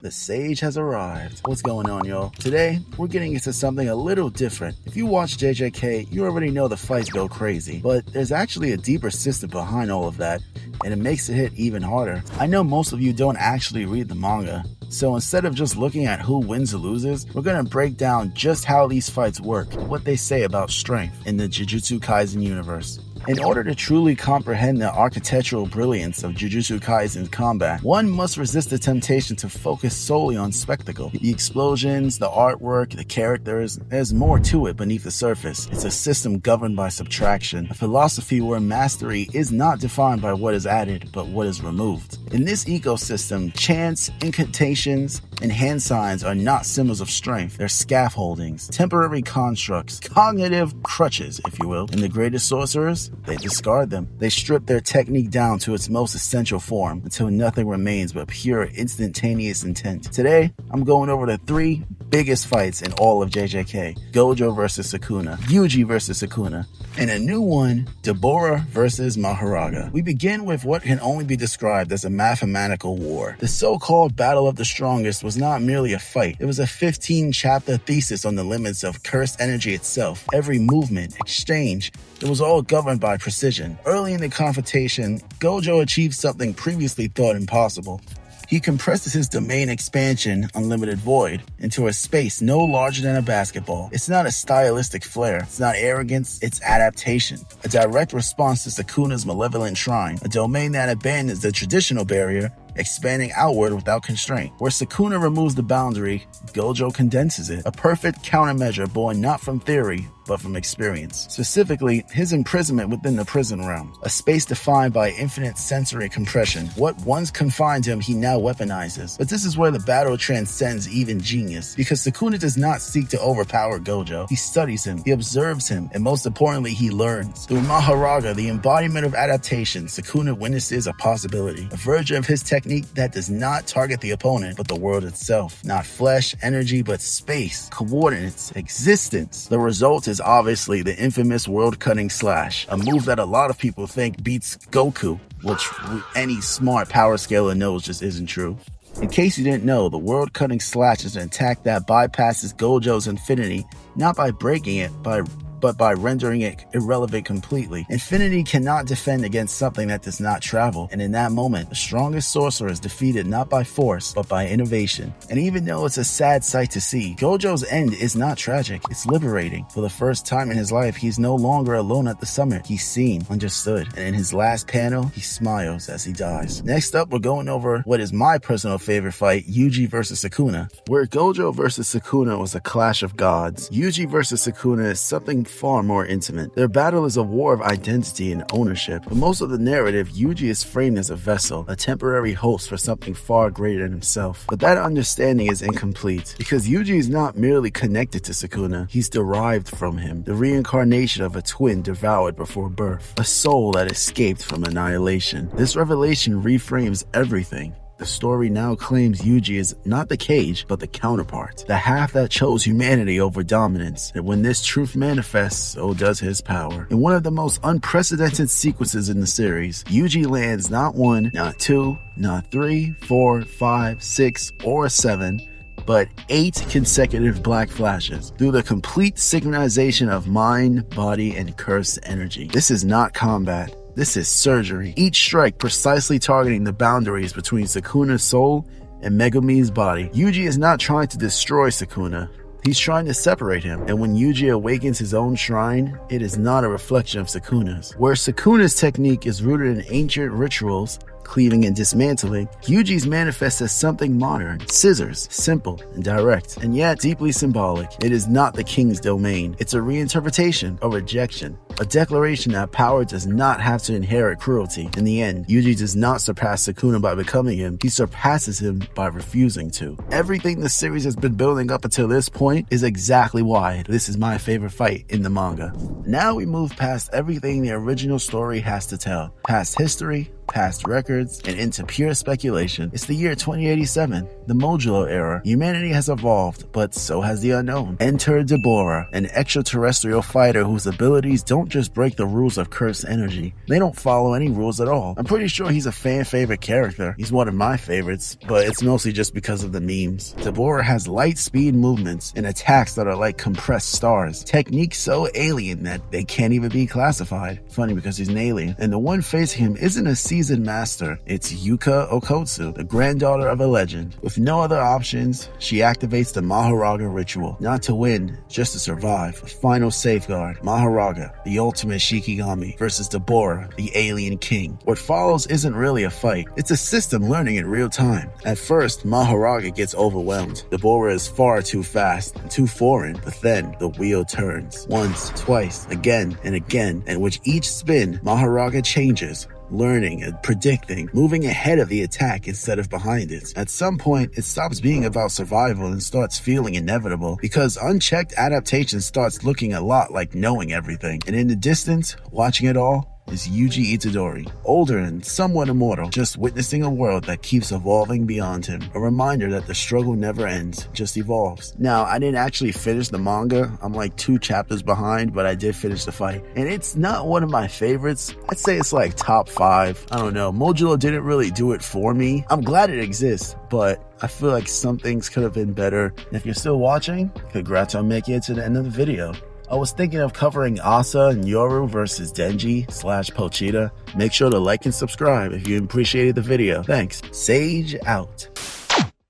The sage has arrived. What's going on, y'all? Today, we're getting into something a little different. If you watch JJK, you already know the fights go crazy, but there's actually a deeper system behind all of that, and it makes it hit even harder. I know most of you don't actually read the manga, so instead of just looking at who wins or loses, we're gonna break down just how these fights work, what they say about strength in the Jujutsu Kaisen universe. In order to truly comprehend the architectural brilliance of Jujutsu Kaisen's combat, one must resist the temptation to focus solely on spectacle. The explosions, the artwork, the characters, there's more to it beneath the surface. It's a system governed by subtraction, a philosophy where mastery is not defined by what is added, but what is removed. In this ecosystem, chants, incantations, and hand signs are not symbols of strength. They're scaffoldings, temporary constructs, cognitive crutches, if you will. And the greatest sorcerers, they discard them. They strip their technique down to its most essential form until nothing remains but pure, instantaneous intent. Today, I'm going over the three biggest fights in all of JJK. Gojo versus Sukuna, Yuji versus Sukuna, and a new one, Deborah versus Maharaga. We begin with what can only be described as a mathematical war. The so-called Battle of the Strongest was not merely a fight. It was a 15-chapter thesis on the limits of cursed energy itself. Every movement, exchange, it was all governed by precision. Early in the confrontation, Gojo achieved something previously thought impossible. He compresses his domain expansion, Unlimited Void, into a space no larger than a basketball. It's not a stylistic flair, it's not arrogance, it's adaptation. A direct response to Sukuna's malevolent shrine, a domain that abandons the traditional barrier, expanding outward without constraint. Where Sukuna removes the boundary, Gojo condenses it. A perfect countermeasure born not from theory, but from experience. Specifically, his imprisonment within the prison realm, a space defined by infinite sensory compression. What once confined him, he now weaponizes. But this is where the battle transcends even genius, because Sukuna does not seek to overpower Gojo. He studies him, he observes him, and most importantly, he learns. Through Maharaga, the embodiment of adaptation, Sukuna witnesses a possibility, a version of his technique that does not target the opponent, but the world itself. Not flesh, energy, but space, coordinates, existence. The result is obviously the infamous world-cutting slash, a move that a lot of people think beats Goku, which any smart power scaler knows just isn't true. In case you didn't know, the world-cutting slash is an attack that bypasses Gojo's infinity, not by breaking it, but by rendering it irrelevant completely. Infinity cannot defend against something that does not travel, and in that moment, the strongest sorcerer is defeated not by force, but by innovation. And even though it's a sad sight to see, Gojo's end is not tragic, it's liberating. For the first time in his life, he's no longer alone at the summit. He's seen, understood, and in his last panel, he smiles as he dies. Next up, we're going over what is my personal favorite fight, Yuji versus Sukuna. Where Gojo versus Sukuna was a clash of gods, Yuji versus Sukuna is something far more intimate. Their battle is a war of identity and ownership. For most of the narrative, Yuji is framed as a vessel, a temporary host for something far greater than himself. But that understanding is incomplete, because Yuji is not merely connected to Sukuna, he's derived from him, the reincarnation of a twin devoured before birth, a soul that escaped from annihilation. This revelation reframes everything. The story now claims Yuji is not the cage, but the counterpart, the half that chose humanity over dominance. And when this truth manifests, so does his power. In one of the most unprecedented sequences in the series, Yuji lands not one, not two, not three, 4, 5, 6, or 7, but 8 consecutive black flashes through the complete synchronization of mind, body, and cursed energy. This is not combat. This is surgery. Each strike precisely targeting the boundaries between Sukuna's soul and Megumi's body. Yuji is not trying to destroy Sukuna. He's trying to separate him. And when Yuji awakens his own shrine, it is not a reflection of Sukuna's. Where Sukuna's technique is rooted in ancient rituals, cleaving and dismantling, Yuji's manifests as something modern, scissors, simple and direct, and yet deeply symbolic. It is not the king's domain. It's a reinterpretation, a rejection, a declaration that power does not have to inherit cruelty. In the end, Yuji does not surpass Sukuna by becoming him, he surpasses him by refusing to. Everything the series has been building up until this point is exactly why this is my favorite fight in the manga. Now we move past everything the original story has to tell, past history, past records, and into pure speculation. It's the year 2087, the modular era. Humanity has evolved, but so has the unknown. Enter Deborah, an extraterrestrial fighter whose abilities don't just break the rules of cursed energy. They don't follow any rules at all. I'm pretty sure he's a fan favorite character. He's one of my favorites, but it's mostly just because of the memes. Deborah has light speed movements and attacks that are like compressed stars. Techniques so alien that they can't even be classified. Funny because he's an alien. And the one facing him isn't a seasoned master. It's Yuka Okotsu, the granddaughter of a legend. With no other options, she activates the Maharaga ritual. Not to win, just to survive. A final safeguard. Maharaga, the ultimate Shikigami, versus Deborah, the alien king. What follows isn't really a fight. It's a system learning in real time. At first, Maharaga gets overwhelmed. Deborah is far too fast and too foreign, but then the wheel turns. Once, twice, again, and with each spin, Maharaga changes, learning and predicting, moving ahead of the attack instead of behind it. At some point, it stops being about survival and starts feeling inevitable, because unchecked adaptation starts looking a lot like knowing everything. And in the distance, watching it all, is Yuji Itadori, older and somewhat immortal, just witnessing a world that keeps evolving beyond him. A reminder that the struggle never ends, just evolves. Now, I didn't actually finish the manga. I'm like 2 chapters behind, but I did finish the fight. And it's not one of my favorites. I'd say it's like top 5. I don't know. Modulo didn't really do it for me. I'm glad it exists, but I feel like some things could have been better. And if you're still watching, congrats on making it to the end of the video. I was thinking of covering Asa and Yoru versus Denji/Pochita. Make sure to like and subscribe if you appreciated the video. Thanks. Sage out.